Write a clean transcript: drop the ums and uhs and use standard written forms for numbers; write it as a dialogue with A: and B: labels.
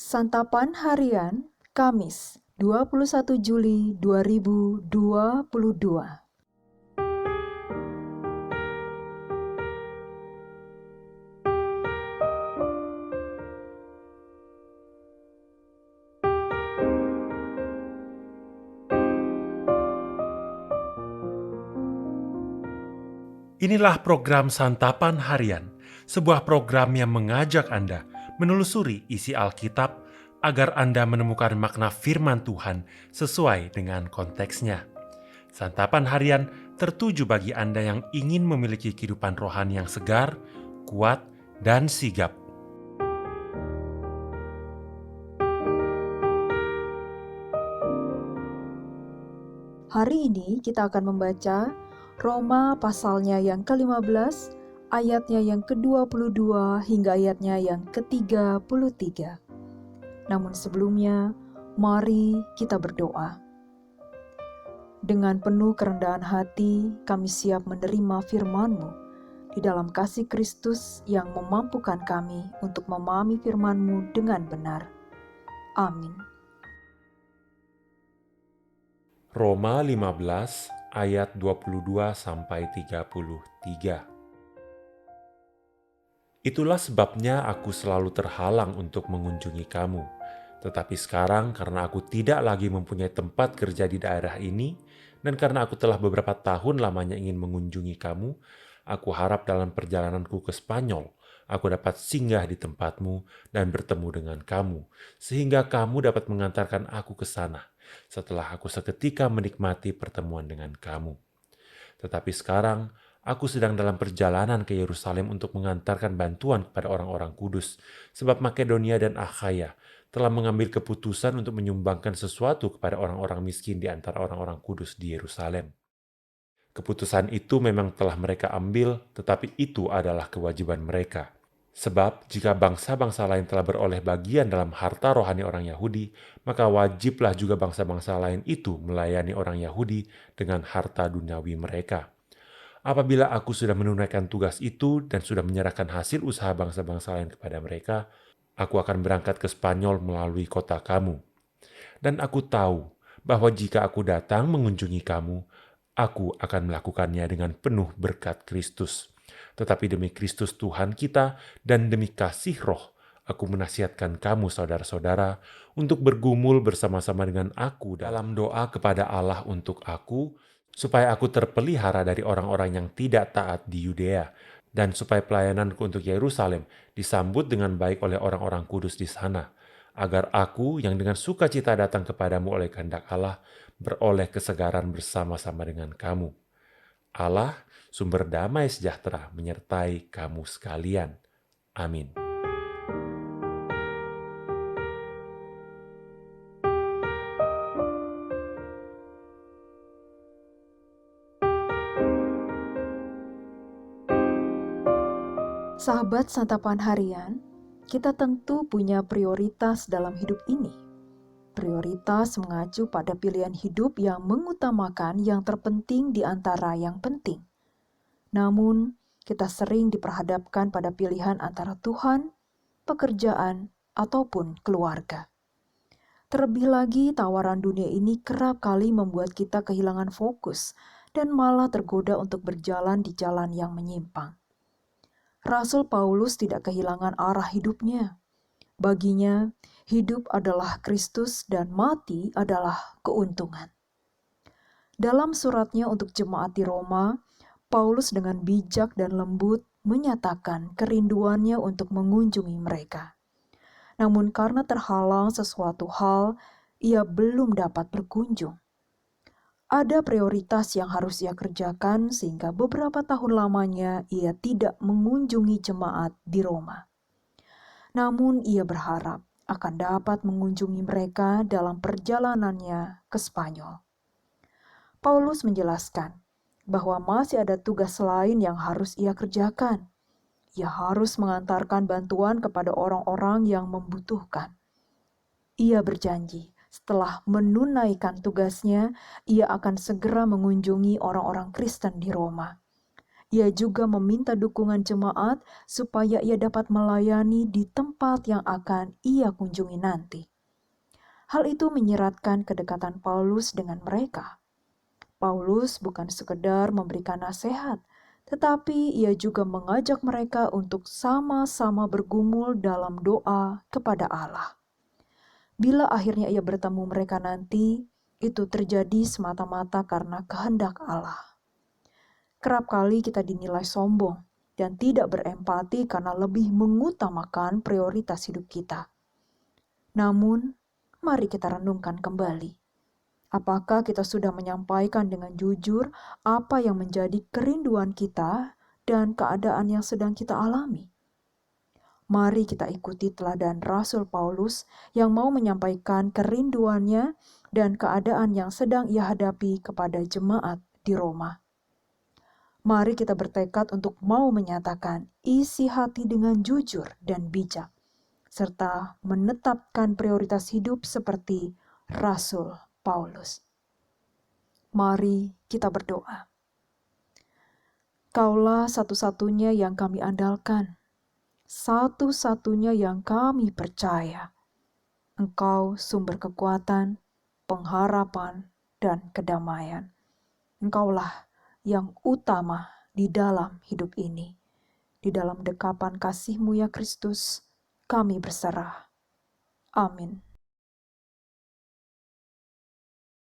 A: Santapan Harian, Kamis, 21 Juli 2022.
B: Inilah program Santapan Harian, sebuah program yang mengajak Anda menelusuri isi Alkitab agar Anda menemukan makna firman Tuhan sesuai dengan konteksnya. Santapan Harian tertuju bagi Anda yang ingin memiliki kehidupan rohani yang segar, kuat, dan sigap.
A: Hari ini kita akan membaca Roma pasalnya yang ke-15, ayatnya yang ke-22 hingga ayatnya yang ke-33. Namun sebelumnya, mari kita berdoa. Dengan penuh kerendahan hati, kami siap menerima firman-Mu di dalam kasih Kristus yang memampukan kami untuk memahami firman-Mu dengan benar. Amin.
B: Roma 15 ayat 22-33. Itulah sebabnya aku selalu terhalang untuk mengunjungi kamu. Tetapi sekarang karena aku tidak lagi mempunyai tempat kerja di daerah ini, dan karena aku telah beberapa tahun lamanya ingin mengunjungi kamu, aku harap dalam perjalananku ke Spanyol, aku dapat singgah di tempatmu dan bertemu dengan kamu, sehingga kamu dapat mengantarkan aku ke sana, setelah aku seketika menikmati pertemuan dengan kamu. Tetapi sekarang, aku sedang dalam perjalanan ke Yerusalem untuk mengantarkan bantuan kepada orang-orang kudus, sebab Makedonia dan Akhaya telah mengambil keputusan untuk menyumbangkan sesuatu kepada orang-orang miskin di antara orang-orang kudus di Yerusalem. Keputusan itu memang telah mereka ambil, tetapi itu adalah kewajiban mereka. Sebab jika bangsa-bangsa lain telah beroleh bagian dalam harta rohani orang Yahudi, maka wajiblah juga bangsa-bangsa lain itu melayani orang Yahudi dengan harta duniawi mereka. Apabila aku sudah menunaikan tugas itu dan sudah menyerahkan hasil usaha bangsa-bangsa lain kepada mereka, aku akan berangkat ke Spanyol melalui kota kamu. Dan aku tahu bahwa jika aku datang mengunjungi kamu, aku akan melakukannya dengan penuh berkat Kristus. Tetapi demi Kristus Tuhan kita dan demi kasih Roh, aku menasihatkan kamu saudara-saudara untuk bergumul bersama-sama dengan aku dalam doa kepada Allah untuk aku, supaya aku terpelihara dari orang-orang yang tidak taat di Yudea, dan supaya pelayananku untuk Yerusalem disambut dengan baik oleh orang-orang kudus di sana, agar aku yang dengan sukacita datang kepadamu oleh kehendak Allah, beroleh kesegaran bersama-sama dengan kamu. Allah, sumber damai sejahtera, menyertai kamu sekalian. Amin.
A: Sahabat Santapan Harian, kita tentu punya prioritas dalam hidup ini. Prioritas mengacu pada pilihan hidup yang mengutamakan yang terpenting di antara yang penting. Namun, kita sering diperhadapkan pada pilihan antara Tuhan, pekerjaan, ataupun keluarga. Terlebih lagi, tawaran dunia ini kerap kali membuat kita kehilangan fokus dan malah tergoda untuk berjalan di jalan yang menyimpang. Rasul Paulus tidak kehilangan arah hidupnya. Baginya, hidup adalah Kristus dan mati adalah keuntungan. Dalam suratnya untuk jemaat di Roma, Paulus dengan bijak dan lembut menyatakan kerinduannya untuk mengunjungi mereka. Namun karena terhalang sesuatu hal, ia belum dapat berkunjung. Ada prioritas yang harus ia kerjakan sehingga beberapa tahun lamanya ia tidak mengunjungi jemaat di Roma. Namun ia berharap akan dapat mengunjungi mereka dalam perjalanannya ke Spanyol. Paulus menjelaskan bahwa masih ada tugas lain yang harus ia kerjakan. Ia harus mengantarkan bantuan kepada orang-orang yang membutuhkan. Ia berjanji setelah menunaikan tugasnya, ia akan segera mengunjungi orang-orang Kristen di Roma. Ia juga meminta dukungan jemaat supaya ia dapat melayani di tempat yang akan ia kunjungi nanti. Hal itu menyeratkan kedekatan Paulus dengan mereka. Paulus bukan sekedar memberikan nasihat, tetapi ia juga mengajak mereka untuk sama-sama bergumul dalam doa kepada Allah. Bila akhirnya ia bertemu mereka nanti, itu terjadi semata-mata karena kehendak Allah. Kerap kali kita dinilai sombong dan tidak berempati karena lebih mengutamakan prioritas hidup kita. Namun, mari kita renungkan kembali. Apakah kita sudah menyampaikan dengan jujur apa yang menjadi kerinduan kita dan keadaan yang sedang kita alami? Mari kita ikuti teladan Rasul Paulus yang mau menyampaikan kerinduannya dan keadaan yang sedang ia hadapi kepada jemaat di Roma. Mari kita bertekad untuk mau menyatakan isi hati dengan jujur dan bijak, serta menetapkan prioritas hidup seperti Rasul Paulus. Mari kita berdoa. Kaulah satu-satunya yang kami andalkan, satu-satunya yang kami percaya. Engkau sumber kekuatan, pengharapan, dan kedamaian. Engkaulah yang utama di dalam hidup ini. Di dalam dekapan kasih-Mu ya Kristus, kami berserah. Amin.